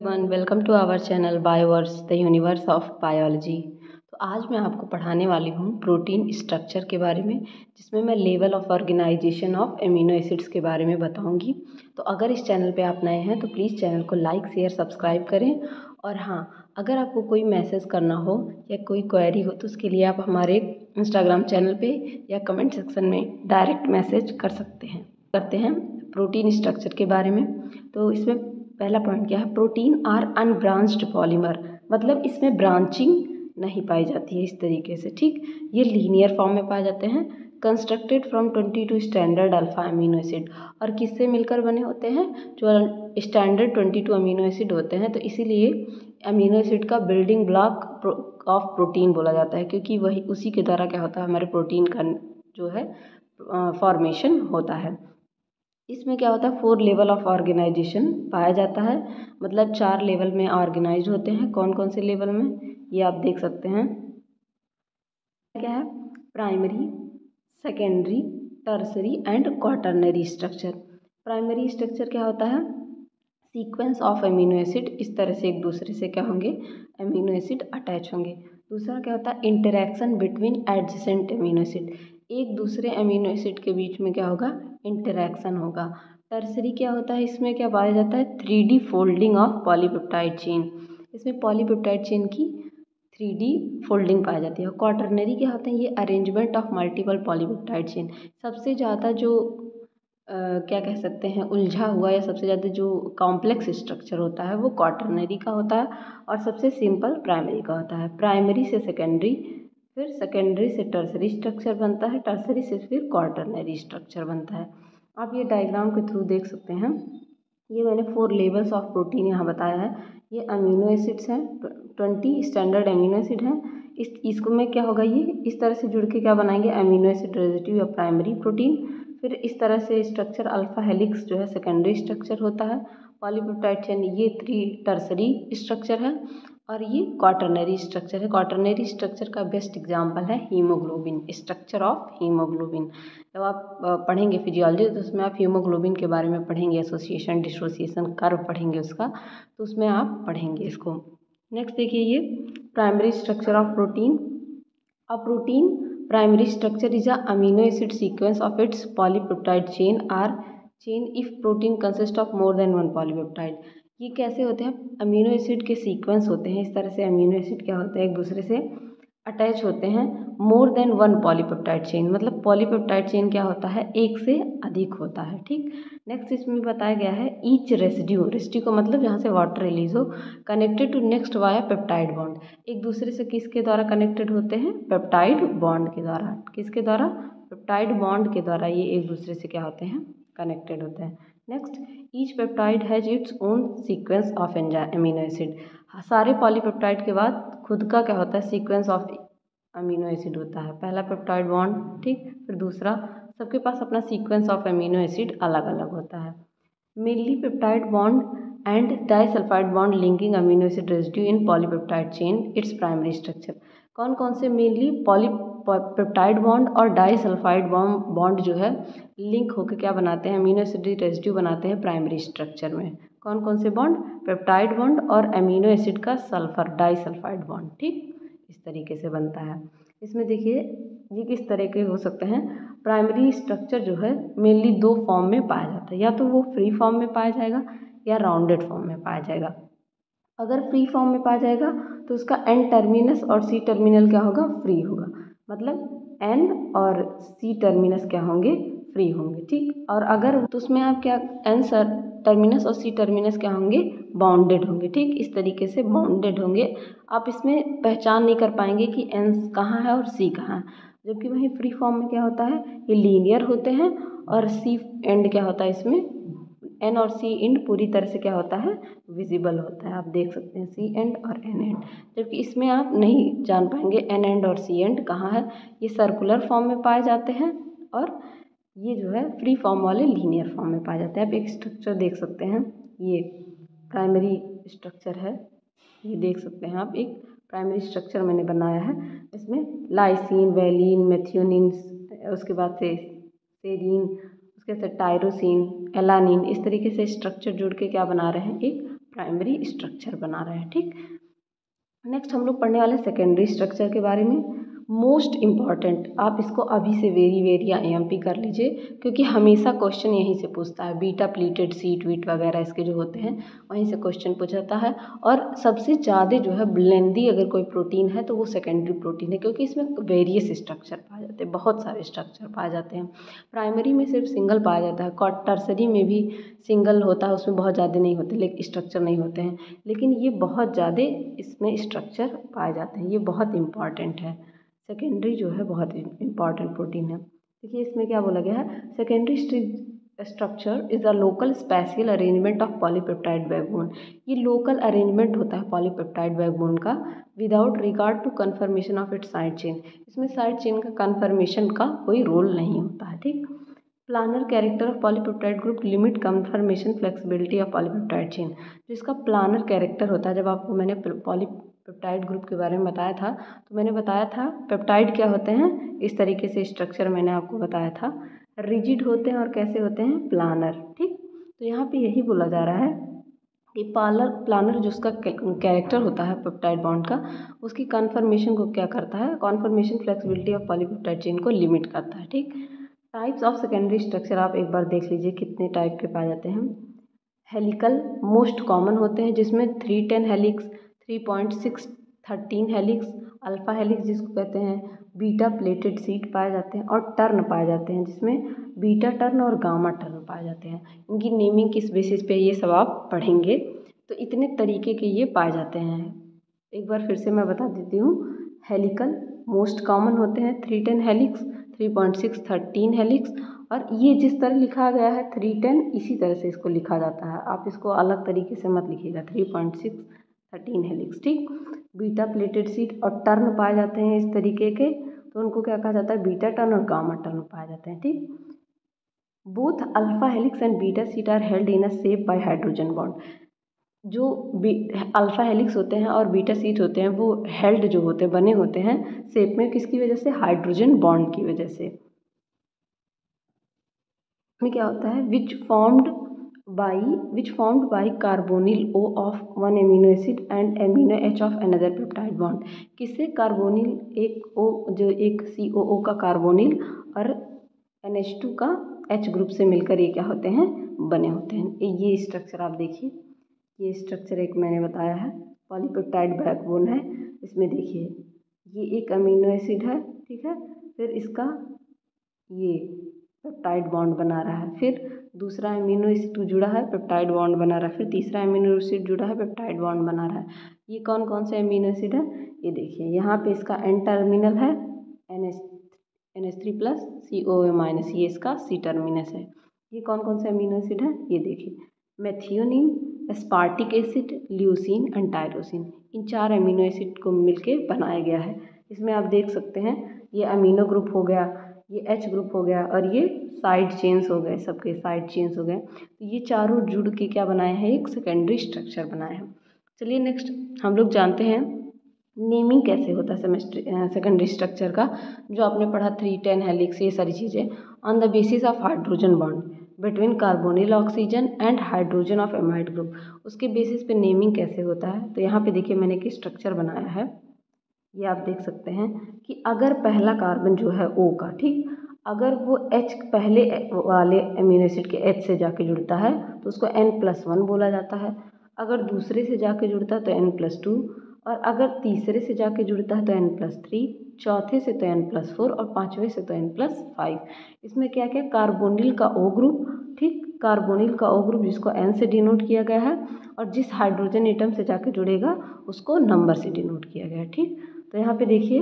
Welcome to our channel Bioverse the universe of biology. तो आज मैं आपको पढ़ाने वाली हूँ प्रोटीन स्ट्रक्चर के बारे में, जिसमें मैं level of organisation of amino acids के बारे में बताऊँगी। तो अगर इस चैनल पे आप नए हैं तो प्लीज़ चैनल को लाइक शेयर सब्सक्राइब करें। और हाँ, अगर आपको कोई मैसेज करना हो या कोई क्वेरी हो तो उसके लिए आप हमारे इंस्टाग्राम चैनल पर या कमेंट सेक्शन में डायरेक्ट मैसेज कर सकते हैं। करते हैं प्रोटीन स्ट्रक्चर के बारे में। तो इसमें पहला पॉइंट क्या है, प्रोटीन आर अनब्रांच्ड पॉलीमर, मतलब इसमें ब्रांचिंग नहीं पाई जाती है इस तरीके से। ठीक, ये लीनियर फॉर्म में पाए जाते हैं, constructed from 22 standard alpha amino acid. और किससे मिलकर बने होते हैं? जो स्टैंडर्ड 22 अमीनो एसिड होते हैं, तो इसीलिए अमीनो एसिड का बिल्डिंग ब्लॉक ऑफ प्रोटीन बोला जाता है, क्योंकि वही उसी के द्वारा क्या होता है, हमारे प्रोटीन का जो है फॉर्मेशन होता है। इसमें क्या होता है, 4 लेवल ऑफ ऑर्गेनाइजेशन पाया जाता है, मतलब 4 लेवल में ऑर्गेनाइज होते हैं। कौन कौन से लेवल में, ये आप देख सकते हैं। क्या है? Primary, secondary, tertiary and quaternary structure. Primary structure क्या होता है? सीक्वेंस ऑफ अमीनो एसिड, इस तरह से एक दूसरे से क्या होंगे, अमीनो एसिड अटैच होंगे। दूसरा क्या होता है? Interaction between adjacent amino acid, एक दूसरे अमीनो एसिड के बीच में क्या होगा, इंटरेक्शन होगा। टर्सरी क्या होता है? इसमें क्या पाया जाता है? 3D folding of polypeptide chain, इसमें पॉलीपेप्टाइड चेन की 3D फोल्डिंग पाई जाती है। क्वाटरनरी क्या होते हैं? ये arrangement of multiple polypeptide chain. सबसे ज़्यादा जो क्या कह सकते हैं, उलझा हुआ या सबसे ज़्यादा जो कॉम्प्लेक्स स्ट्रक्चर होता है वो क्वाटरनरी का होता है, और सबसे सिंपल प्राइमरी का होता है। प्राइमरी से सेकेंडरी, फिर सेकेंडरी से टर्सरी स्ट्रक्चर बनता है, टर्सरी से फिर क्वाटरनरी स्ट्रक्चर बनता है। आप ये डायग्राम के थ्रू देख सकते हैं। ये मैंने 4 लेवल्स ऑफ प्रोटीन यहाँ बताया है। ये अमीनो एसिड्स हैं, 20 स्टैंडर्ड अमीनो एसिड हैं। इसको में क्या होगा, ये इस तरह से जुड़ के क्या बनाएंगे, अमीनो एसिड रेजिड्यू या प्राइमरी प्रोटीन। फिर इस तरह से स्ट्रक्चर अल्फा हेलिक्स जो है सेकेंडरी स्ट्रक्चर होता है। पॉलीपेप्टाइड चेन ये 3 टर्सरी स्ट्रक्चर है, और ये क्वाटरनरी स्ट्रक्चर है। क्वाटरनरी स्ट्रक्चर का बेस्ट एग्जांपल है हीमोग्लोबिन, स्ट्रक्चर ऑफ हीमोग्लोबिन। जब आप पढ़ेंगे फिजियोलॉजी तो उसमें आप हीमोग्लोबिन के बारे में पढ़ेंगे, एसोसिएशन डिसोसिएशन कर्व पढ़ेंगे उसका, तो उसमें आप पढ़ेंगे इसको। नेक्स्ट देखिए, ये primary structure of protein. A protein primary structure is a amino acid sequence of its polypeptide chain or chain if protein consist of more than 1 polypeptide. ये कैसे होते हैं? अमीनो एसिड के सीक्वेंस होते हैं। इस तरह से अमीनो एसिड क्या होते हैं, एक दूसरे से अटैच होते हैं। मोर देन 1 पॉलीपेप्टाइड चेन, मतलब पॉलीपेप्टाइड चेन क्या होता है, एक से अधिक होता है। ठीक, नेक्स्ट इसमें बताया गया है ईच रेसिड्यू, रेसिड्यू का मतलब जहाँ से वाटर रिलीज हो, connected to next via peptide bond, एक दूसरे से किसके द्वारा कनेक्टेड होते हैं, पेप्टाइड बॉन्ड के द्वारा। किसके द्वारा? पेप्टाइड बॉन्ड के द्वारा ये एक दूसरे से क्या होते हैं, कनेक्टेड होते हैं। Next, each peptide has its own sequence of amino acid. सारे पॉलीपेप्टाइड के बाद खुद का क्या होता है, सीक्वेंस ऑफ अमीनो एसिड होता है। पहला पेप्टाइड बॉन्ड, ठीक, फिर दूसरा, सबके पास अपना सीक्वेंस ऑफ अमीनो एसिड अलग अलग होता है। Mainly peptide bond and disulphide bond linking amino acid residue in polypeptide chain its primary structure. कौन कौन से? मेनली पॉलीपेप्टाइड बॉन्ड और डाइसल्फाइड बॉन्ड जो है लिंक होकर क्या बनाते हैं, अमीनो एसिड रेजिड्यू बनाते हैं प्राइमरी स्ट्रक्चर में। कौन कौन से बॉन्ड? पेप्टाइड बॉन्ड और अमीनो एसिड का सल्फर डाइसल्फाइड बॉन्ड। ठीक, इस तरीके से बनता है। इसमें देखिए ये किस तरह के हो सकते हैं। प्राइमरी स्ट्रक्चर जो है मेनली 2 फॉर्म में पाया जाता है, या तो वो फ्री फॉर्म में पाया जाएगा या राउंडेड फॉर्म में पाया जाएगा। अगर फ्री फॉर्म में पाया जाएगा तो उसका एन टर्मिनस और सी टर्मिनल क्या होगा, फ्री होगा, मतलब एन और सी टर्मिनस क्या होंगे, फ्री होंगे। ठीक, और अगर तो उसमें आप क्या, एन सर टर्मिनस और सी टर्मिनस क्या होंगे, बाउंडेड होंगे। ठीक, इस तरीके से बाउंडेड होंगे। आप इसमें पहचान नहीं कर पाएंगे कि एन कहाँ है और सी कहाँ है, जबकि वहीं फ्री फॉर्म में क्या होता है, ये लीनियर होते हैं, और सी एंड क्या होता है, इसमें एन और सी एंड पूरी तरह से क्या होता है, विजिबल होता है। आप देख सकते हैं सी एंड और एन एंड, जबकि इसमें आप नहीं जान पाएंगे एन एंड और सी एंड कहाँ है। ये सर्कुलर फॉर्म में पाए जाते हैं, और ये जो है फ्री फॉर्म वाले लीनियर फॉर्म में पाए जाते हैं। आप एक स्ट्रक्चर देख सकते हैं, ये प्राइमरी स्ट्रक्चर है, ये देख सकते हैं आप, एक प्राइमरी स्ट्रक्चर मैंने बनाया है। इसमें लाइसिन, वैलिन, मेथियोनिन, उसके बाद से सेरीन, उसके बाद टायरोसिन, एलानिन, इस तरीके से स्ट्रक्चर जुड़ के क्या बना रहे हैं, एक प्राइमरी स्ट्रक्चर बना रहा है। ठीक, नेक्स्ट हम लोग पढ़ने वाले सेकेंडरी स्ट्रक्चर के बारे में। मोस्ट इम्पॉर्टेंट, आप इसको अभी से वेरी IMP कर लीजिए, क्योंकि हमेशा क्वेश्चन यहीं से पूछता है। बीटा प्लीटेड सीट वीट वगैरह इसके जो होते हैं वहीं से क्वेश्चन पूछता है। और सबसे ज़्यादा जो है लेंदी अगर कोई प्रोटीन है तो वो सेकेंडरी प्रोटीन है, क्योंकि इसमें वेरियस स्ट्रक्चर पाए जाते हैं, बहुत सारे स्ट्रक्चर पाए जाते हैं। प्राइमरी में सिर्फ सिंगल पाया जाता है, टर्सरी में भी सिंगल होता है, उसमें बहुत ज़्यादा नहीं होते, लेकिन स्ट्रक्चर नहीं होते हैं, लेकिन ये बहुत ज़्यादा इसमें स्ट्रक्चर पाए जाते हैं। ये बहुत इंपॉर्टेंट है, सेकेंडरी जो है बहुत इंपॉर्टेंट प्रोटीन है। देखिए इसमें क्या बोला गया है, secondary structure is a local spatial arrangement of polypeptide backbone. ये लोकल अरेंजमेंट होता है पॉलीपेप्टाइड बैकबोन का, without regard to conformation of its side chain. इसमें साइड चेन का कन्फर्मेशन का कोई रोल नहीं होता है। ठीक, planar character of polypeptide group limit conformation flexibility of polypeptide chain. जो इसका प्लानर कैरेक्टर होता है, जब आपको मैंने पॉलीपेप्टाइड ग्रुप के बारे में बताया था तो मैंने बताया था पेप्टाइड क्या होते हैं, इस तरीके से स्ट्रक्चर मैंने आपको बताया था, रिजिड होते हैं और कैसे होते हैं, प्लानर। ठीक, तो यहाँ पे यही बोला जा रहा है कि प्लानर जो उसका कैरेक्टर होता है पेप्टाइड बॉन्ड का, उसकी कन्फर्मेशन को क्या करता है, conformation flexibility of polypeptide chain को लिमिट करता है। ठीक, टाइप्स ऑफ सेकेंडरी स्ट्रक्चर आप एक बार देख लीजिए कितने टाइप के पाए जाते हैं। हेलिकल मोस्ट कॉमन होते हैं, जिसमें 310 हेलिक्स, 3.6 13 हेलिक्स, अल्फा हेलिक्स जिसको कहते हैं, बीटा प्लेटेड सीट पाए जाते हैं, और टर्न पाए जाते हैं, जिसमें बीटा टर्न और गामा टर्न पाए जाते हैं। इनकी नेमिंग किस बेसिस पे, ये सब आप पढ़ेंगे। तो इतने तरीके के ये पाए जाते हैं। एक बार फिर से मैं बता देती हूँ, हेलिकल मोस्ट कॉमन होते हैं, 310 हेलिक्स, 3.6 13 हेलिक्स, और ये जिस तरह लिखा गया है 310 इसी तरह से इसको लिखा जाता है, आप इसको अलग तरीके से मत लिखिएगा, 3.6 13 हेलिक्स। ठीक, बीटा प्लेटेड सीट और टर्न पाए जाते हैं इस तरीके के, तो उनको क्या कहा जाता है, बीटा टर्न और गामा टर्न पाए जाते हैं। ठीक, both alpha helix and beta sheet are held in a shape by hydrogen bond. जो अल्फा हेलिक्स होते हैं और बीटा सीट होते हैं वो हेल्ड जो होते हैं, बने होते हैं शेप में, किसकी वजह से, हाइड्रोजन बॉन्ड की वजह से। में क्या होता है, which formed by carbonyl O of one amino acid and amino H of another peptide bond. किससे, कार्बोनिल एक O, जो एक COO का कार्बोनिल और NH2 का H ग्रुप से मिलकर ये क्या होते हैं, बने होते हैं। ये स्ट्रक्चर आप देखिए, ये स्ट्रक्चर एक मैंने बताया है, पॉलीपेप्टाइड बैकबोन है। इसमें देखिए ये एक अमीनो एसिड है, ठीक है, फिर इसका ये पेप्टाइड बॉन्ड बना रहा है, फिर दूसरा अमीनो एसिड जुड़ा है, पेप्टाइड बॉन्ड बना रहा है, फिर तीसरा अमीनो एसिड जुड़ा है, पेप्टाइड बॉन्ड बना रहा है। ये कौन कौन से अमीनो एसिड है, ये देखिए यहाँ पे इसका एन टर्मिनल है, NH3 प्लस COO माइनस, ये इसका C टर्मिनस है। ये कौन कौन से अमीनो एसिड है, ये देखिए, methionine, aspartic acid, leucine and tyrosine, in 4 amino acid को मिलके बनाया गया है। इसमें आप देख सकते हैं ये अमीनो ग्रुप हो गया, ये H ग्रुप हो गया, और ये साइड चेन्स हो गए, सबके साइड चेन्स हो गए। तो ये चारों जुड़ के क्या बनाए हैं, एक सेकेंडरी स्ट्रक्चर बनाए हैं। चलिए नेक्स्ट हम लोग जानते हैं नेमिंग कैसे होता है सेकेंडरी स्ट्रक्चर का, जो आपने पढ़ा 310 हेलिक्स, ये सारी चीज़ें, on the basis of hydrogen bond between carbonyl oxygen and hydrogen of amide group, उसके बेसिस पे नेमिंग कैसे होता है। तो यहाँ पे देखिए मैंने एक स्ट्रक्चर बनाया है, ये आप देख सकते हैं कि अगर पहला कार्बन जो है O का, ठीक, अगर वो H पहले वाले अमीनो एसिड के H से जाके जुड़ता है तो उसको N+1 बोला जाता है, अगर दूसरे से जाके जुड़ता है तो N+2, और अगर तीसरे से जाके जुड़ता है तो N+3, चौथे से तो N+4 और पाँचवें से तो N+5। इसमें क्या क्या, कार्बोनिल का O ग्रुप, ठीक, कार्बोनिल का O ग्रुप जिसको N से डिनोट किया गया है, और जिस हाइड्रोजन एटम से जाके जुड़ेगा उसको नंबर से डिनोट किया गया है। ठीक, तो यहाँ पे देखिए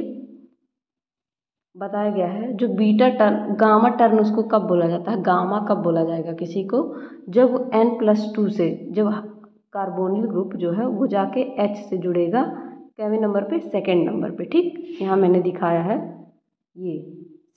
बताया गया है, जो बीटा टर्न, गामा टर्न उसको कब बोला जाता है, गामा कब बोला जाएगा किसी को, जब N+2 से, जब कार्बोनिल ग्रुप जो है वो जाके H से जुड़ेगा, केवें नंबर पे, सेकेंड नंबर पे। ठीक, यहाँ मैंने दिखाया है, ये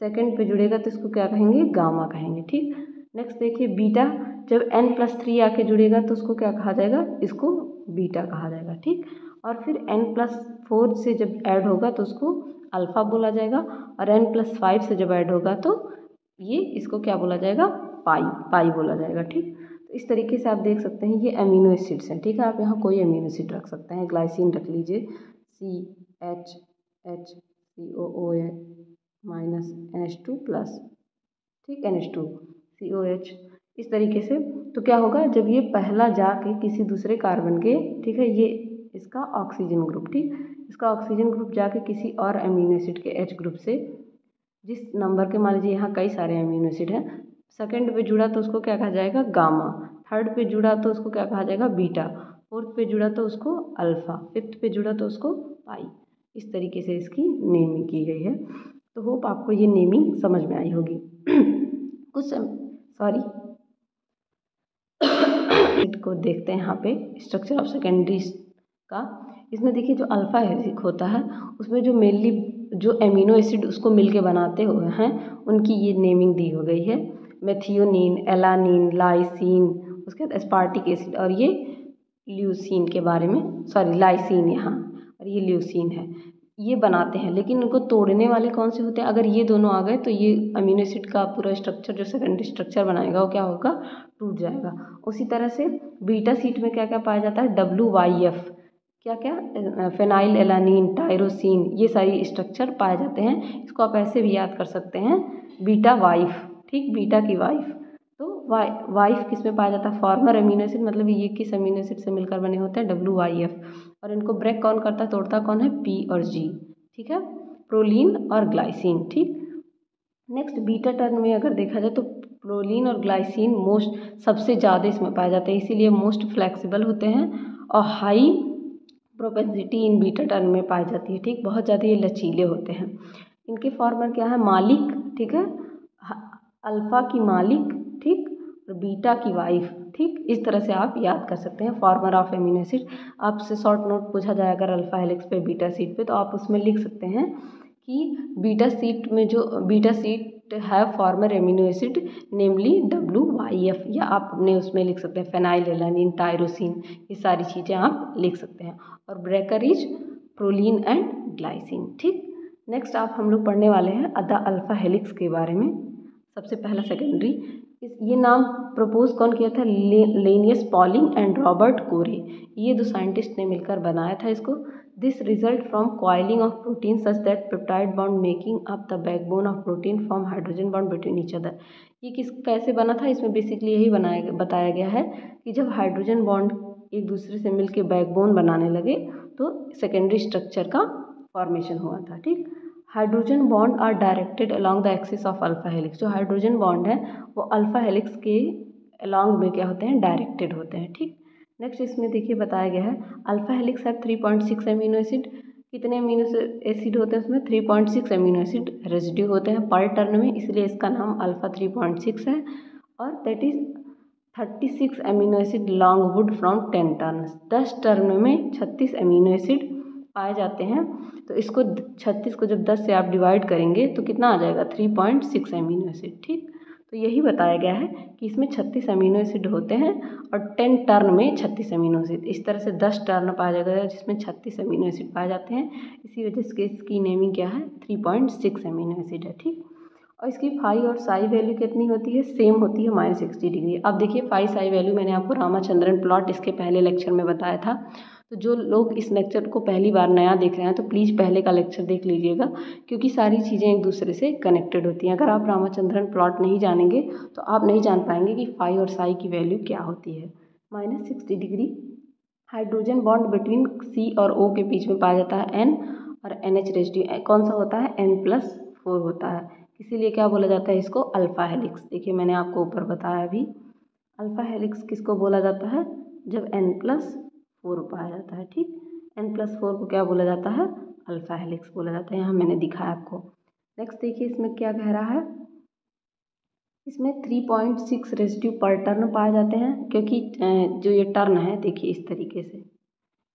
सेकेंड पे जुड़ेगा तो इसको क्या कहेंगे, गामा कहेंगे। ठीक, नेक्स्ट देखिए बीटा, जब N+3 आके जुड़ेगा तो उसको क्या कहा जाएगा, इसको बीटा कहा जाएगा। ठीक, और फिर N+4 से जब ऐड होगा तो उसको अल्फ़ा बोला जाएगा, और N+5 से जब ऐड होगा तो ये इसको क्या बोला जाएगा, पाई बोला जाएगा। ठीक, तो इस तरीके से आप देख सकते हैं ये अमीनो एसिड्स हैं, ठीक है। आप यहाँ कोई अमीनो एसिड रख सकते हैं, ग्लाइसिन रख लीजिए CH COOH minus NH2 plus, ठीक, NH2 COH, इस तरीके से। तो क्या होगा जब ये पहला जाके किसी दूसरे कार्बन के, ठीक है, ये इसका ऑक्सीजन ग्रुप, ठीक, इसका ऑक्सीजन ग्रुप जाके किसी और अमीनो एसिड के H ग्रुप से, जिस नंबर के, मान लीजिए यहाँ कई सारे अमीनो एसिड हैं, सेकंड पे जुड़ा तो उसको क्या कहा जाएगा, गामा, थर्ड पे जुड़ा तो उसको क्या कहा जाएगा, बीटा, फोर्थ पे जुड़ा तो उसको अल्फ़ा, फिफ्थ पे जुड़ा तो उसको पाई। इस तरीके से इसकी नेमिंग की गई है। तो होप आपको ये नेमिंग समझ में आई होगी। कुछ सॉरी को देखते हैं यहाँ पे स्ट्रक्चर ऑफ सेकेंडरी का। इसमें देखिए जो अल्फ़ा हेलिक्स होता है उसमें जो मेनली जो एमिनो एसिड उसको मिलके बनाते हुए हैं उनकी ये नेमिंग दी हो गई है, मेथियोनीन, एलानीन, लाइसिन, उसके बाद एस्पार्टिक एसिड, और ये ल्यूसीन के बारे में, सॉरी लाइसिन यहाँ, और ये ल्यूसीन है, ये बनाते हैं। लेकिन उनको तोड़ने वाले कौन से होते हैं, अगर ये दोनों आ गए तो ये अमीनो एसिड का पूरा स्ट्रक्चर जो सेकेंडरी स्ट्रक्चर बनाएगा वो क्या होगा, टूट जाएगा। उसी तरह से बीटा सीट में क्या क्या पाया जाता है, WYF, क्या क्या, फेनाइल एलानीन, टायरोसिन, ये सारी स्ट्रक्चर पाए जाते हैं। इसको आप ऐसे भी याद कर सकते हैं, बीटा वाइफ, ठीक, बीटा की वाइफ। तो वाइफ किस में पाया जाता है, फॉर्मर अमीनो एसिड, मतलब ये किस अमीनो एसिड से मिलकर बने होते हैं, WYF। और इनको ब्रेक कौन करता है, तोड़ता कौन है, P और G, ठीक है, प्रोलीन और ग्लाइसिन, ठीक। नेक्स्ट बीटा टर्न में अगर देखा जाए तो प्रोलीन और ग्लाइसिन मोस्ट सबसे ज़्यादा इसमें पाए जाते हैं, इसीलिए मोस्ट फ्लेक्सिबल होते हैं और हाई प्रोपेंसिटी इन बीटा टर्न में पाई जाती है, ठीक, बहुत ज़्यादा ये लचीले होते हैं। इनके फॉर्मर क्या है, मालिक, ठीक है, अल्फ़ा की मालिक, ठीक, और बीटा की वाइफ, ठीक। इस तरह से आप याद कर सकते हैं फॉर्मर ऑफ एमिनो एसिड। आपसे शॉर्ट नोट पूछा जाए अगर अल्फ़ा हेलिक्स पे बीटा सीट पे, तो आप उसमें लिख सकते हैं कि बीटा सीट में जो बीटा सीट है फॉर्मर एमिनो एसिड नेमली WYF, या आप अपने उसमें लिख सकते हैं फेनाइल एलानिन, टायरोसिन, ये सारी चीज़ें आप लिख सकते हैं। और breaker is proline and glycine, ठीक। नेक्स्ट आप हम लोग पढ़ने वाले हैं द अल्फ़ा हेलिक्स के बारे में। सबसे पहला सेकेंडरी, ये नाम प्रपोज कौन किया था, लेनियस पॉलिंग एंड रॉबर्ट कोरे, ये दो साइंटिस्ट ने मिलकर बनाया था इसको। This result from coiling of protein such that peptide bond making up the backbone of protein form hydrogen bond between each other. ये किस कैसे बना था, इसमें बेसिकली यही बताया गया है कि जब हाइड्रोजन बॉन्ड एक दूसरे से मिलकर बैकबोन बनाने लगे तो सेकेंडरी स्ट्रक्चर का फॉर्मेशन हुआ था, ठीक। Hydrogen bond are directed along the axis of alpha helix, जो हाइड्रोजन बॉन्ड है वो अल्फा हेलिक्स के अलॉन्ग में क्या होते हैं, डायरेक्टेड होते हैं, ठीक। नेक्स्ट इसमें देखिए बताया गया है अल्फा हेलिक्स है 3.6 अमीनो एसिड, कितने अमीनो एसिड होते हैं उसमें, 3.6 अमीनो एसिड रेजिड्यू होते हैं पर टर्न में, इसलिए इसका नाम अल्फा 3.6 है। और that is 36 amino acid long wood from 10 turn, 10 turn में 36 अमीनो एसिड पाए जाते हैं। तो इसको 36 को जब 10 से आप डिवाइड करेंगे तो कितना आ जाएगा, 3.6 अमीनो एसिड, ठीक। तो यही बताया गया है कि इसमें 36 अमीनो एसिड होते हैं और 10 टर्न में 36 अमीनो एसिड, इस तरह से 10 टर्न पाया जाएगा जिसमें 36 अमीनो एसिड पाए जाते हैं। इसी वजह से इसकी नेमिंग क्या है, 3.6 अमीनो एसिड है, ठीक। और इसकी फाई और साई वैल्यू कितनी होती है, सेम होती है, -60 डिग्री। अब देखिए फाई साई वैल्यू मैंने आपको रामाचंद्रन प्लॉट इसके पहले लेक्चर में बताया था। तो जो लोग इस लेक्चर को पहली बार नया देख रहे हैं तो प्लीज़ पहले का लेक्चर देख लीजिएगा, क्योंकि सारी चीज़ें एक दूसरे से कनेक्टेड होती हैं। अगर आप रामाचंद्रन प्लॉट नहीं जानेंगे तो आप नहीं जान पाएंगे कि फाई और साई की वैल्यू क्या होती है। -60 degree hydrogen bond between C और O के बीच में पाया जाता है N, और NH रेजिड्यू कौन सा होता है, N+4 होता है, इसीलिए क्या बोला जाता है इसको, अल्फ़ा हेलिक्स। देखिए मैंने आपको ऊपर बताया अभी, अल्फ़ा हेलिक्स किसको बोला जाता है, जब N+4 पाया जाता है, ठीक। N+4 को क्या बोला जाता है, अल्फ़ा हेलिक्स बोला जाता है, यहाँ मैंने दिखाया आपको। नेक्स्ट देखिए इसमें क्या कह रहा है, इसमें 3.6 रेजिड्यू पर टर्न पाए जाते हैं, क्योंकि जो ये टर्न है देखिए इस तरीके से,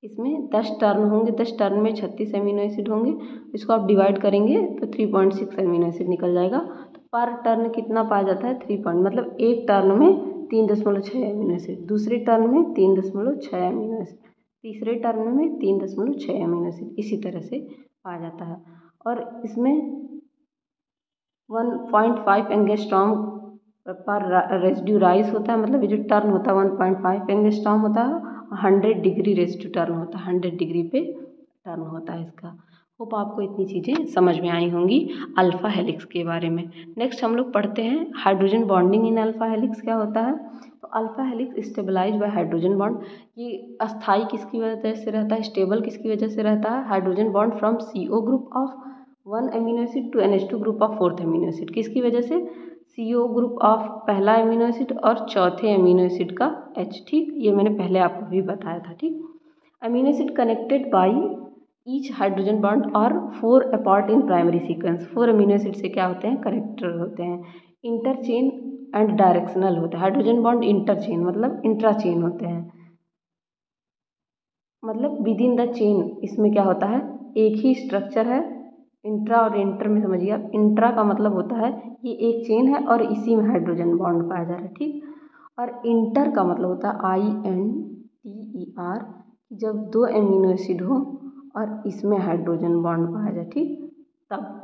इसमें 10 टर्न होंगे, 10 टर्न में 36 अमीनो एसिड होंगे, इसको आप डिवाइड करेंगे तो 3.6 अमीनो एसिड निकल जाएगा। तो पर टर्न कितना पाया जाता है, 3 पॉइंट, मतलब एक टर्न में 3.6 अमीनो एसिड, दूसरे टर्न में 3.6 अमीनो एसिड, तीसरे टर्न में 3.6 अमीनो एसिड, इसी तरह से पाया जाता है। और इसमें 1.5 एंगस्ट्रॉम पर रेसिड्यू राइज होता है, मतलब ये जो टर्न होता है 1.5 एंगस्ट्रॉम होता है, 100 डिग्री रेसिड्यू टर्न होता है, 100 डिग्री पे टर्न होता है इसका। होप आपको इतनी चीज़ें समझ में आई होंगी अल्फ़ा हेलिक्स के बारे में। नेक्स्ट हम लोग पढ़ते हैं hydrogen bonding in alpha helix क्या होता है। तो alpha helix stabilise by hydrogen bond, ये अस्थाई किसकी वजह से रहता है, स्टेबल किसकी वजह से रहता है, hydrogen bond from CO group of 1 amino acid to NH2 group of 4th amino acid, किसकी वजह से, CO ग्रुप ऑफ पहला अमीनो एसिड और चौथे अमीनो एसिड का H। ठीक, ये मैंने पहले आपको भी बताया था। ठीक, amino acid connected by each hydrogen bond और 4 apart in primary sequence, 4 amino acid से क्या होते हैं, कनेक्टेड होते हैं। इंटरचेन एंड डायरेक्शनल होते हैं, हाइड्रोजन बॉन्ड इंटरचेन मतलब इंट्राचेन होते हैं, मतलब विद इन द चेन इसमें क्या होता है, एक ही स्ट्रक्चर है। इंट्रा और इंटर में समझिए आप, इंट्रा का मतलब होता है ये एक चेन है और इसी में हाइड्रोजन बॉन्ड पाया जा रहा है। ठीक, और इंटर का मतलब होता है INTER, जब 2 अमीनो एसिड हो और इसमें हाइड्रोजन बॉन्ड पाया जाए। ठीक, तब।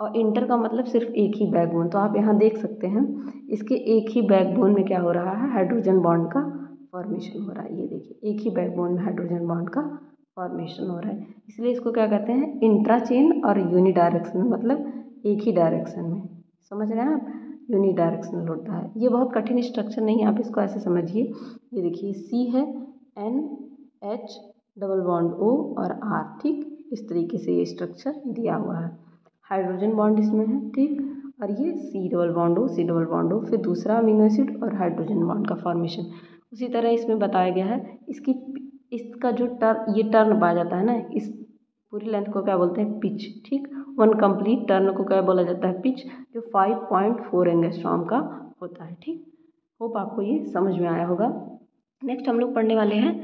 और इंटर का मतलब सिर्फ एक ही बैकबोन, तो आप यहाँ देख सकते हैं इसके एक ही बैकबोन में क्या हो रहा है, हाइड्रोजन बॉन्ड का फॉर्मेशन हो रहा है। ये देखिए एक ही बैकबोन में हाइड्रोजन बॉन्ड का फॉर्मेशन हो रहा है, इसलिए इसको क्या कहते हैं, इंट्रा चेन और यूनी डायरेक्शन, मतलब एक ही डायरेक्शन में, समझ रहे हैं आप, यूनी डायरेक्शनल होता है। ये बहुत कठिन स्ट्रक्चर नहीं है, आप इसको ऐसे समझिए। ये देखिए C है, NH डबल बॉन्ड O और R। ठीक, इस तरीके से ये स्ट्रक्चर दिया हुआ है, हाइड्रोजन बॉन्ड इसमें है। ठीक, और ये C double bond O, C double bond O, फिर दूसरा अमीनो एसिड और हाइड्रोजन बॉन्ड का फॉर्मेशन। उसी तरह इसमें बताया गया है इसका जो ये टर्न पाया जाता है ना, इस पूरी लेंथ को क्या बोलते हैं, पिच। ठीक, 1 कंप्लीट टर्न को क्या बोला जाता है, पिच, जो 5.4 एंगस्ट्रॉम का होता है। ठीक, होप आपको ये समझ में आया होगा। नेक्स्ट हम लोग पढ़ने वाले हैं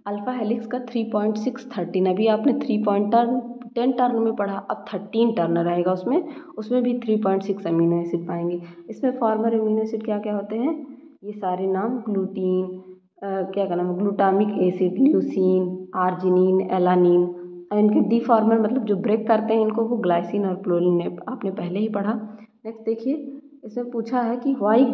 अल्फ़ा हेलिक्स का 3.613। अभी आपने 10 टर्न में पढ़ा, अब 13 टर्न रहेगा उसमें भी 3.6 अमीनो एसिड पाएंगे। इसमें फॉर्मर अमीनो एसिड क्या क्या होते हैं, ये सारे नाम, ग्लूटीन, क्या का नाम है, glutamic acid, leucine, arginine, alanine, और इनके डिफॉर्मर मतलब जो ब्रेक करते हैं इनको, वो ग्लाइसिन और प्रोलिन, आपने पहले ही पढ़ा। नेक्स्ट देखिए, इसमें पूछा है कि वाई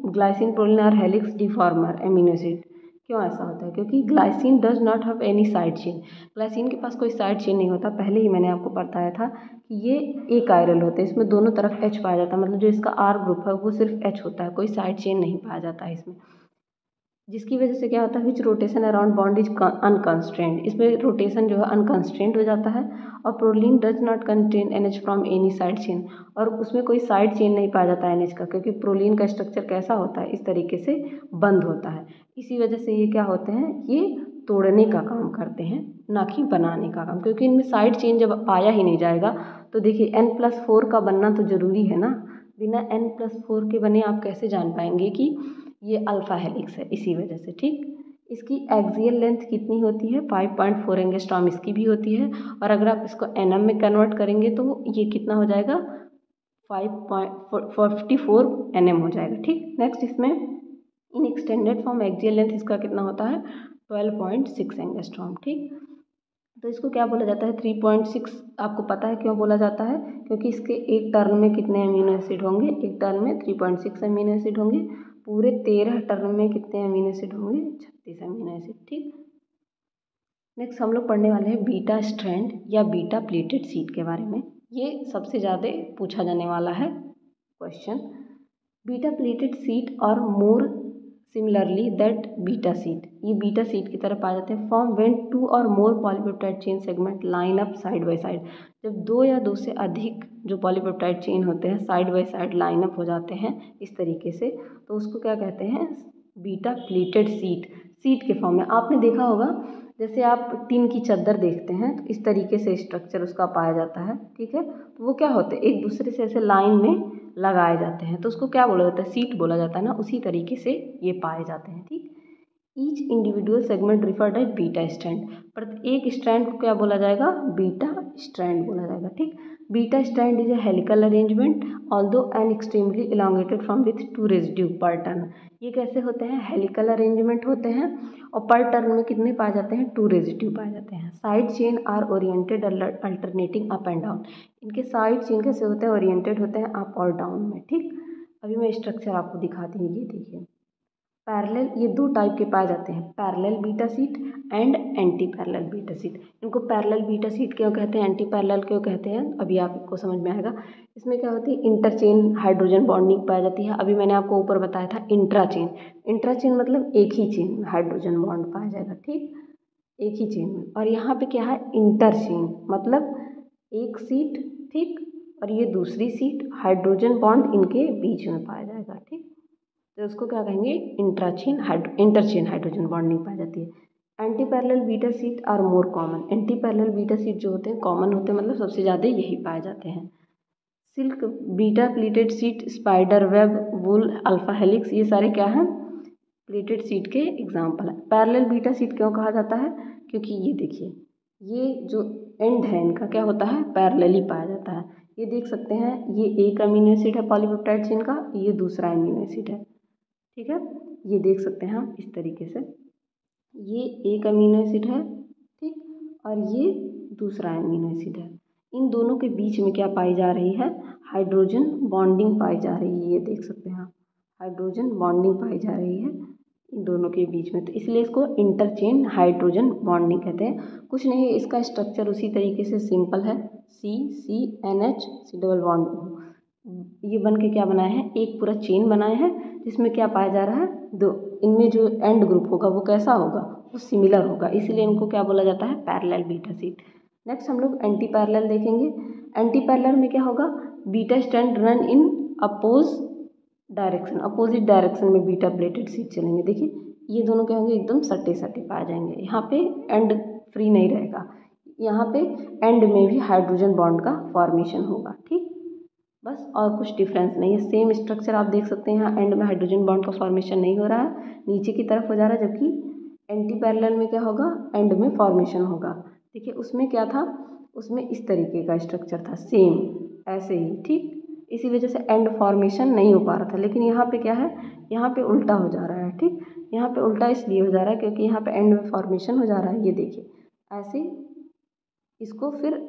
ग्लाइसिन, प्रोलिन और हेलिक्स डिफॉर्मर अमीनो एसिड, क्यों ऐसा होता है, क्योंकि glycine does not have any side chain, glycine के पास कोई साइड चेन नहीं होता। पहले ही मैंने आपको बताया था कि ये एक आयरल होते हैं, इसमें दोनों तरफ H पाया जाता है, मतलब जो इसका R ग्रुप है वो सिर्फ H होता है, कोई साइड चेन नहीं पाया जाता है इसमें, जिसकी वजह से क्या होता है, which rotation around bond is unconstrained, इसमें रोटेशन जो है अनकंस्ट्रेंड हो जाता है। और proline does not contain NH from any side chain, और उसमें कोई साइड चेन नहीं पाया जाता है NH का, क्योंकि प्रोलिन का स्ट्रक्चर कैसा होता है, इस तरीके से बंद होता है। इसी वजह से ये क्या होते हैं, ये तोड़ने का काम करते हैं, ना कि बनाने का काम, क्योंकि इनमें साइड चेन जब पाया ही नहीं जाएगा तो देखिए N+4 का बनना तो ज़रूरी है ना, बिना N+4 के बने आप कैसे जान पाएंगे कि ये अल्फ़ा हेलिक्स है, इसी वजह से। ठीक, इसकी एक्सियल लेंथ कितनी होती है, 5.4 एंगस्ट्रॉम इसकी भी होती है, और अगर आप इसको NM में कन्वर्ट करेंगे तो ये कितना हो जाएगा, 5.44 NM हो जाएगा। ठीक, नेक्स्ट इसमें इन एक्सटेंडेड फॉर्म एक्सियल लेंथ इसका कितना होता है, 12.6 एंगस्ट्रॉम। ठीक, तो इसको क्या बोला जाता है, 3.6, आपको पता है क्यों बोला जाता है, क्योंकि इसके एक टर्न में कितने अमीनो एसिड होंगे, एक टर्न में 3.6 अमीनो एसिड होंगे, पूरे 13 टर्न में कितने अमीनो एसिड होंगे, 36 अमीनो एसिड। ठीक, नेक्स्ट हम लोग पढ़ने वाले हैं बीटा स्ट्रैंड या बीटा प्लेटेड सीट के बारे में। ये सबसे ज़्यादा पूछा जाने वाला है क्वेश्चन। बीटा प्लेटेड सीट और more similarly that beta sheet, ये बीटा सीट की तरह पाए जाते हैं। फॉर्म व्हेन 2 और more polypeptide chain segment line up side by side, जब 2 या 2 से अधिक जो पॉलीपेप्टाइड चेन होते हैं side by side line up हो जाते हैं इस तरीके से, तो उसको क्या कहते हैं, बीटा प्लेटेड सीट। सीट के फॉर्म में आपने देखा होगा, जैसे आप टीन की चादर देखते हैं तो इस तरीके से स्ट्रक्चर उसका पाया जाता है। ठीक है, तो वो क्या होते हैं, एक दूसरे से ऐसे लाइन में लगाए जाते हैं, तो उसको क्या बोला जाता है, सीट बोला जाता है ना, उसी तरीके से ये पाए जाते हैं। ठीक, each individual segment referred as beta strand, प्रत्येक स्ट्रैंड को क्या बोला जाएगा, बीटा स्ट्रैंड बोला जाएगा। ठीक, beta strand is a helical arrangement although and extremely elongated from with 2 residue per turn. ये कैसे होते हैं, हेलिकल अरेंजमेंट होते हैं, और पर टर्न में कितने पाए जाते हैं, 2 रेजिड्यू पाए जाते हैं। Side chain are oriented alternating up and down, इनके साइड चेन कैसे होते हैं, ओरिएंटेड होते हैं अप और डाउन में। ठीक, अभी मैं स्ट्रक्चर आपको दिखाती हूँ। ये देखिए पैरेलल, ये दो टाइप के पाए जाते हैं, parallel beta sheet and anti parallel beta sheet. इनको पैरेलल बीटा शीट क्यों कहते हैं, एंटी पैरेलल क्यों कहते हैं, अभी आपको समझ में आएगा। इसमें क्या होती है, इंटरचेन हाइड्रोजन बॉन्डिंग पाई जाती है। अभी मैंने आपको ऊपर बताया था इंट्राचेन, इंट्राचेन मतलब एक ही चेन हाइड्रोजन बॉन्ड पाया जाएगा, ठीक, एक ही चेन में। और यहाँ पे क्या है, इंटरचेन मतलब एक सीट, ठीक, और ये दूसरी सीट, हाइड्रोजन बॉन्ड इनके बीच में पाया जाएगा, ठीक, तो उसको क्या कहेंगे, इंटरचेन हाइड्रोजन बॉन्डिंग पाई जाती है। Anti parallel beta sheet are more common, anti parallel beta sheet जो होते हैं कॉमन होते हैं, मतलब सबसे ज़्यादा यही पाए जाते हैं। Silk, beta pleated sheet, spider web, wool, alpha helix, ये सारे क्या हैं, प्लीटेड शीट के एग्जाम्पल है। पैरेलल बीटा शीट क्यों कहा जाता है, क्योंकि ये देखिए ये जो एंड है इनका क्या होता है, पैरेलली पाया जाता है। ये देख सकते हैं, ये एक अमीनो एसिड है पॉलीपेप्टाइड चेन का, ये दूसरा अमीनो एसिड है, ठीक है, ये देख सकते हैं आप इस तरीके से, ये एक अमीनो एसिड है, ठीक, और ये दूसरा अमीनो एसिड है। इन दोनों के बीच में क्या पाई जा रही है, हाइड्रोजन बॉन्डिंग पाई जा रही है, ये देख सकते हैं आप, हाइड्रोजन बॉन्डिंग पाई जा रही है इन दोनों के बीच में, तो इसलिए इसको इंटरचेन हाइड्रोजन बॉन्डिंग कहते हैं। कुछ नहीं, इसका स्ट्रक्चर उसी तरीके से सिंपल है, CCNH C double bond O, ये बन के क्या बनाए हैं, एक पूरा चेन बनाए हैं, जिसमें क्या पाया जा रहा है, दो, इनमें जो एंड ग्रुप होगा वो कैसा होगा, वो सिमिलर होगा, इसलिए इनको क्या बोला जाता है, पैरेलल बीटा शीट। नेक्स्ट हम लोग एंटी पैरेलल देखेंगे। एंटी पैरेलल में क्या होगा, beta strand run in oppose direction, opposite direction में बीटा प्लेटेड शीट चलेंगे। देखिए ये दोनों क्या होंगे, एकदम सटे सटे पाए जाएंगे, यहाँ पे एंड फ्री नहीं रहेगा, यहाँ पे एंड में भी हाइड्रोजन बॉन्ड का फॉर्मेशन होगा, ठीक, बस और कुछ डिफरेंस नहीं है। सेम स्ट्रक्चर आप देख सकते हैं, यहाँ एंड में हाइड्रोजन बॉन्ड का फॉर्मेशन नहीं हो रहा है, नीचे की तरफ हो जा रहा है, जबकि एंटी पैरेलल में क्या होगा, एंड में फॉर्मेशन होगा। देखिए उसमें क्या था, उसमें इस तरीके का स्ट्रक्चर था, सेम ऐसे ही, ठीक, इसी वजह से एंड फॉर्मेशन नहीं हो पा रहा था। लेकिन यहाँ पे क्या है, यहाँ पे उल्टा हो जा रहा है, ठीक, यहाँ पे उल्टा इसलिए हो जा रहा है क्योंकि यहाँ पे एंड में फॉर्मेशन हो जा रहा है, ये देखिए ऐसे, इसको फिर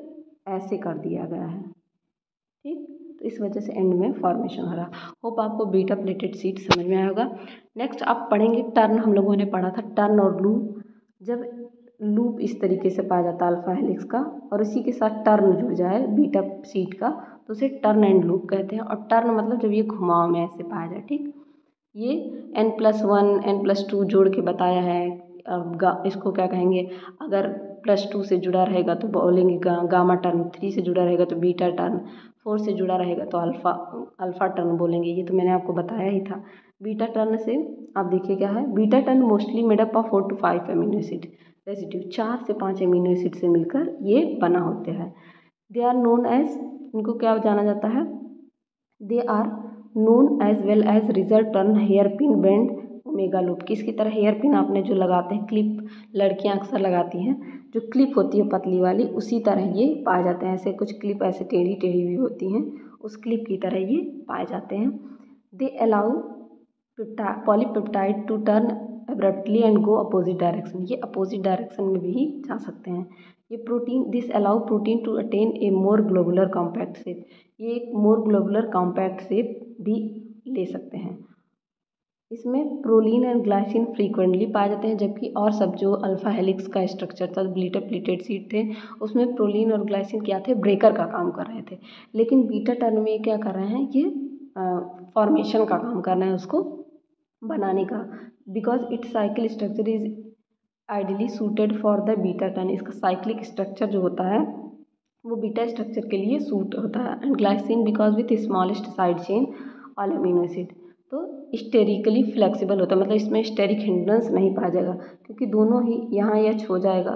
ऐसे कर दिया गया है, ठीक, तो इस वजह से एंड में फॉर्मेशन हो रहा। होप आपको बीटा प्लेटेड शीट समझ में आया होगा। नेक्स्ट आप पढ़ेंगे टर्न, हम लोगों ने पढ़ा था टर्न और लूप। जब लूप इस तरीके से पाया जाता है अल्फा हेलिक्स का, और इसी के साथ टर्न जुड़ जाए बीटा शीट का, तो उसे टर्न एंड लूप कहते हैं। और टर्न मतलब जब ये घुमाव में ऐसे पाया जाए, ठीक, ये N+1 N+2 जोड़ के बताया है। अब इसको क्या कहेंगे, अगर +2 से जुड़ा रहेगा तो बोलेंगे गामा टर्न, 3 से जुड़ा रहेगा तो बीटा टर्न, 4 से जुड़ा रहेगा तो अल्फा टर्न बोलेंगे। ये तो मैंने आपको बताया ही था। बीटा टर्न से आप देखिए क्या है, beta turn mostly made up of 4 to 5 amino acid residue, 4 से 5 अमीनो एसिड से मिलकर ये बना होते हैं। दे आर नोन एज, इनको क्या जाना जाता है, they are known as well as result turn hairpin bend omega loop. किसकी तरह, हेयर पिन आपने जो लगाते हैं क्लिप, लड़कियां अक्सर लगाती हैं, जो क्लिप होती है पतली वाली, उसी तरह ये पाए जाते हैं। ऐसे कुछ क्लिप ऐसे टेढ़ी टेढ़ी भी होती हैं, उस क्लिप की तरह ये पाए जाते हैं। They allow polypeptide to turn abruptly and go opposite direction, ये अपोजिट डायरेक्शन में भी जा सकते हैं। ये protein, this allow protein to attain a more globular compact shape, ये एक मोर ग्लोबुलर कॉम्पैक्ट शेप भी ले सकते हैं। इसमें प्रोलीन एंड ग्लाइसिन फ्रीक्वेंटली पाए जाते हैं, जबकि और सब जो अल्फा हेलिक्स का स्ट्रक्चर था, बीटा प्लीटेड शीट थे, उसमें प्रोलीन और ग्लाइसिन क्या थे, ब्रेकर का काम कर रहे थे। लेकिन बीटा टर्न में क्या कर रहे हैं, ये फॉर्मेशन का काम कर रहे हैं, उसको बनाने का। Because it's cycle structure is ideally suited for the beta turn, इसका साइक्लिक स्ट्रक्चर जो होता है वो बीटा स्ट्रक्चर के लिए सूट होता है। And glycine because with smallest side chain all amino acid, तो स्टेरिकली फ्लेक्सिबल होता है, मतलब इसमें स्टेरिक हिंड्रेंस नहीं पाया जाएगा, क्योंकि दोनों ही यहाँ H हो जाएगा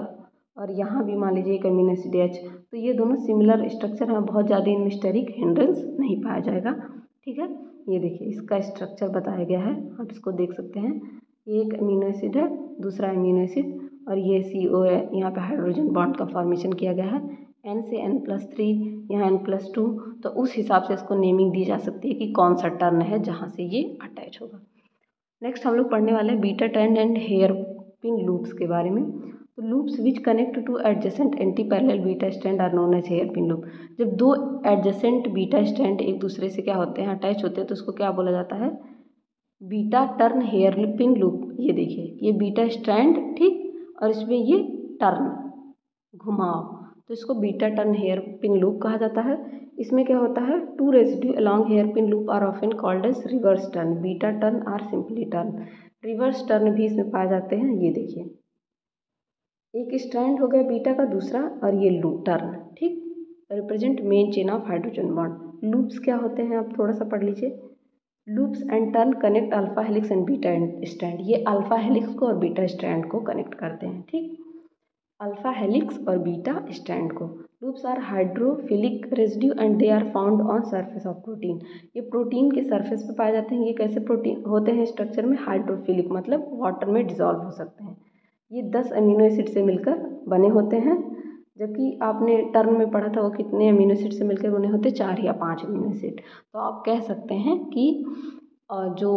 और यहाँ भी मान लीजिए एक अमीनो एसिड H, तो ये दोनों सिमिलर स्ट्रक्चर हैं, बहुत ज़्यादा इनमें स्टेरिक हिंड्रेंस नहीं पाया जाएगा, ठीक है। ये देखिए इसका स्ट्रक्चर बताया गया है, आप इसको देख सकते हैं, ये एक अमीनो एसिड है, दूसरा अमीनो एसिड, और ये CO है, यहाँ पे हाइड्रोजन बॉन्ड का फॉर्मेशन किया गया है, N से N+3, यहाँ N+2, तो उस हिसाब से इसको नेमिंग दी जा सकती है कि कौन सा टर्न है जहाँ से ये अटैच होगा। नेक्स्ट हम लोग पढ़ने वाले हैं beta turn and hairpin loops के बारे में। तो तो loops which connect to adjacent anti parallel beta strand are known as hairpin loop. जब दो एडजेसेंट बीटा स्ट्रैंड एक दूसरे से क्या होते हैं, अटैच होते हैं, तो उसको क्या बोला जाता है, beta turn hairpin loop. ये देखिए, ये बीटा स्ट्रैंड, ठीक, और इसमें ये टर्न, घुमाव, तो इसको beta turn hairpin loop कहा जाता है। इसमें क्या होता है, two residue along hairpin loop are often called as reverse turn, beta turn or simply turn. Reverse turn भी इसमें पाए जाते हैं। ये देखिए, एक स्ट्रैंड हो गया बीटा का, दूसरा, और ये लूप टर्न, ठीक, represent main chain of hydrogen bond. Loops क्या होते हैं, आप थोड़ा सा पढ़ लीजिए। Loops and turn connect alpha helix and beta strand. ये अल्फा हेलिक्स को और बीटा स्ट्रैंड को कनेक्ट करते हैं, ठीक, अल्फा हेलिक्स और बीटा स्ट्रैंड को। Loops are hydrophilic residue and they are found on surface of protein. ये प्रोटीन के सरफेस पे पाए जाते हैं। ये कैसे प्रोटीन होते हैं स्ट्रक्चर में, हाइड्रोफिलिक, मतलब वाटर में डिजॉल्व हो सकते हैं। ये 10 अमीनो एसिड से मिलकर बने होते हैं, जबकि आपने टर्न में पढ़ा था वो कितने अमीनो एसिड से मिलकर बने होते, 4 या 5 अमीनो एसिड। तो आप कह सकते हैं कि जो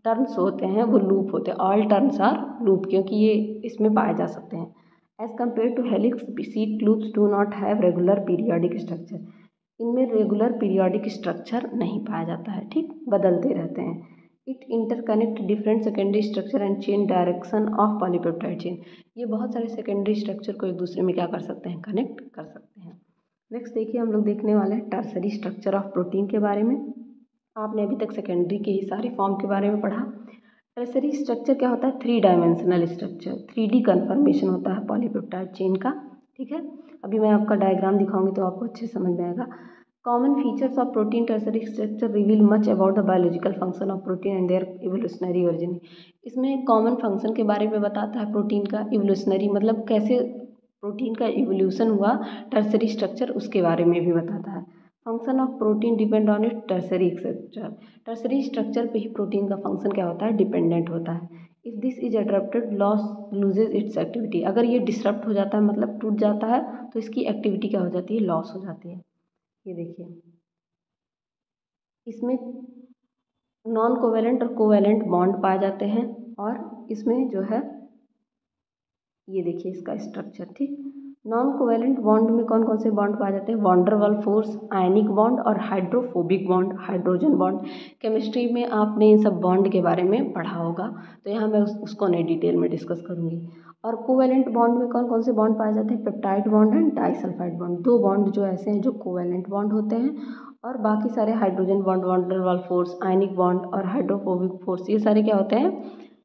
टर्न्स होते हैं वो लूप होते हैं, ऑल टर्न्स आर लूप, क्योंकि ये इसमें पाए जा सकते हैं। As compare to helix, sheet loops do not have regular periodic structure. इनमें रेगुलर पीरियोडिक स्ट्रक्चर नहीं पाया जाता है, ठीक, बदलते रहते हैं। It interconnect different secondary structure and chain direction of polypeptide chain. ये बहुत सारे सेकेंडरी स्ट्रक्चर को एक दूसरे में क्या कर सकते हैं, कनेक्ट कर सकते हैं। नेक्स्ट देखिए, हम लोग देखने वाले हैं टर्सरी स्ट्रक्चर ऑफ प्रोटीन के बारे में। आपने अभी तक सेकेंडरी के ही सारे फॉर्म के बारे में पढ़ा। टर्सरी स्ट्रक्चर क्या होता है, 3 डायमेंशनल स्ट्रक्चर, 3D कन्फर्मेशन होता है पॉलीपेप्टाइड चेन का, ठीक है। अभी मैं आपका डायग्राम दिखाऊंगी तो आपको अच्छे समझ में आएगा। Common features of protein tertiary structure reveal much about the biological function of protein and their evolutionary origin. इसमें कॉमन फंक्शन के बारे में बताता है प्रोटीन का, इवोल्यूशनरी मतलब कैसे प्रोटीन का इवोल्यूशन हुआ, टर्सरी स्ट्रक्चर उसके बारे में भी बताता है। Function of protein depend on it tertiary structure. Tertiary structure पे ही प्रोटीन का फंक्शन क्या होता है, डिपेंडेंट होता है। If this is adapted, loss loses it's activity. अगर ये डिस्टर्ब हो जाता है, मतलब टूट जाता है, तो इसकी एक्टिविटी क्या हो जाती है, लॉस हो जाती है। ये देखिए, इसमें नॉन कोवेलेंट और कोवेलेंट बॉन्ड पाए जाते हैं, और इसमें जो है, ये देखिए इसका स्ट्रक्चर, ठीक। नॉन कोवेलेंट बॉन्ड में कौन कौन से बॉन्ड पाए जाते हैं, van der Waals force, ionic bond और hydrophobic bond, hydrogen bond. Chemistry में आपने इन सब बॉन्ड के बारे में पढ़ा होगा, तो यहाँ मैं उसको नहीं डिटेल में डिस्कस करूँगी। और कोवेलेंट बॉन्ड में कौन कौन से बॉन्ड पाए जाते हैं, peptide bond and disulphide bond. 2 bond जो ऐसे हैं जो कोवेलेंट बॉन्ड होते हैं, और बाकी सारे hydrogen bond, van der Waals force, ionic bond और हाइड्रोफोबिक फोर्स, ये सारे क्या होते हैं,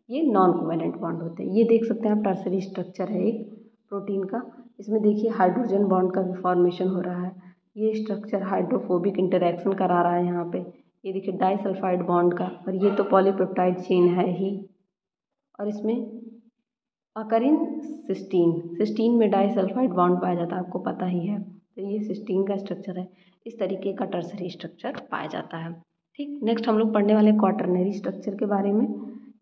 ये नॉन कोवेलेंट बॉन्ड होते हैं। ये देख सकते हैं आप, टर्सरी स्ट्रक्चर है एक प्रोटीन का। इसमें देखिए हाइड्रोजन बॉन्ड का भी फॉर्मेशन हो रहा है। ये स्ट्रक्चर हाइड्रोफोबिक इंटरेक्शन करा रहा है यहाँ पे। ये देखिए डाइसल्फाइड बॉन्ड का, और ये तो पॉलीपेप्टाइड चेन है ही। और इसमें अकरिन सिस्टीन में डाइसल्फाइड बॉन्ड पाया जाता है, आपको पता ही है। तो ये सिस्टीन का स्ट्रक्चर है। इस तरीके का टर्सरी स्ट्रक्चर पाया जाता है, ठीक। नेक्स्ट हम लोग पढ़ने वाले क्वाटरनरी स्ट्रक्चर के बारे में।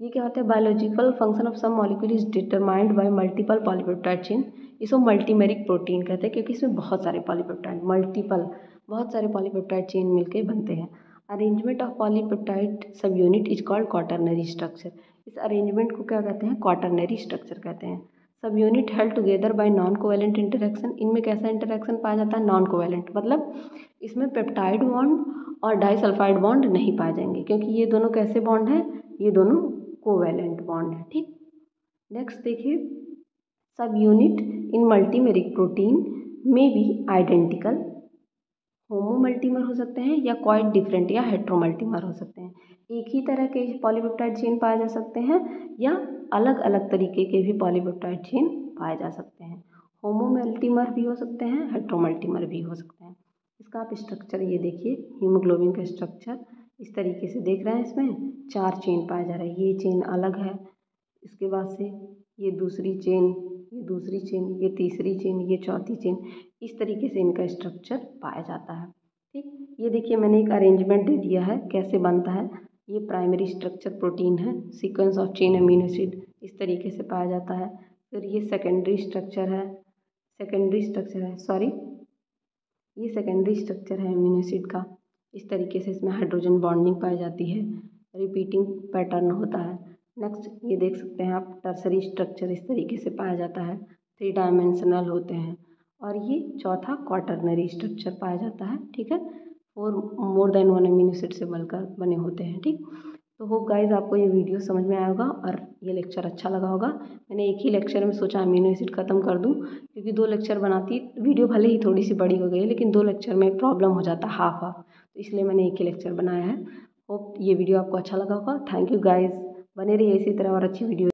ये क्या होता है, biological function of some molecule is determined by multiple polypeptide chain. इसको मल्टीमेरिक प्रोटीन कहते हैं, क्योंकि इसमें बहुत सारे पॉलीपेप्टाइड, बहुत सारे पॉलीपेप्टाइड चेन मिलकर बनते हैं। अरेंजमेंट ऑफ पॉलीपेप्टाइड सब unit is called quaternary structure. इस अरेंजमेंट को क्या कहते हैं, क्वाटरनरी स्ट्रक्चर कहते हैं। सब unit held together by non covalent interaction. इनमें कैसा इंटरेक्शन पाया जाता है, नॉन कोवेलेंट, मतलब इसमें पेप्टाइड बॉन्ड और डाइसल्फाइड बॉन्ड नहीं पाए जाएंगे, क्योंकि ये दोनों कैसे बॉन्ड हैं, ये दोनों कोवेलेंट बॉन्ड है, ठीक। नेक्स्ट देखिए, सब यूनिट इन मल्टीमेरिक प्रोटीन में भी आइडेंटिकल होमोमल्टीमर हो सकते हैं, या क्वाइट डिफरेंट या हेट्रोमल्टीमर हो सकते हैं। एक ही तरह के पॉलीपेप्टाइड चेन पाए जा सकते हैं, या अलग अलग तरीके के भी पॉलीपेप्टाइड चेन पाए जा सकते हैं। होमोमल्टीमर भी हो सकते हैं, हेट्रोमल्टीमर भी हो सकते हैं। इसका आप स्ट्रक्चर ये देखिए, हीमोग्लोबिन का स्ट्रक्चर इस तरीके से देख रहे हैं। इसमें 4 चेन पाया जा रहा है, ये चेन अलग है, इसके बाद से ये दूसरी चेन, ये दूसरी चेन, ये तीसरी चेन, ये चौथी चेन, इस तरीके से इनका स्ट्रक्चर पाया जाता है, ठीक। ये देखिए मैंने एक अरेंजमेंट दे दिया है कैसे बनता है। ये प्राइमरी स्ट्रक्चर प्रोटीन है, sequence of chain amino acid इस तरीके से पाया जाता है। फिर ये सेकेंडरी स्ट्रक्चर है, ये सेकेंडरी स्ट्रक्चर है अमीनो एसिड का। इस तरीके से इसमें हाइड्रोजन बॉन्डिंग पाई जाती है, रिपीटिंग पैटर्न होता है। नेक्स्ट ये देख सकते हैं आप, टर्सरी स्ट्रक्चर इस तरीके से पाया जाता है, 3 डायमेंशनल होते हैं। और ये चौथा क्वाटरनरी स्ट्रक्चर पाया जाता है, ठीक है, 4 मोर देन 1 अमीनो एसिड से मिलकर बने होते हैं, ठीक। तो होप गाइज आपको ये वीडियो समझ में आया होगा और ये लेक्चर अच्छा लगा होगा। मैंने एक ही लेक्चर में सोचा अमीनो एसिड ख़त्म कर दूं, क्योंकि 2 लेक्चर बनाती वीडियो भले ही थोड़ी सी बड़ी हो गई है, लेकिन 2 लेक्चर में प्रॉब्लम हो जाता हाफ हाफ, तो इसलिए मैंने एक ही लेक्चर बनाया है। होप ये वीडियो आपको अच्छा लगा होगा। थैंक यू गाइज, बने रहिए इसी तरह और अच्छी वीडियो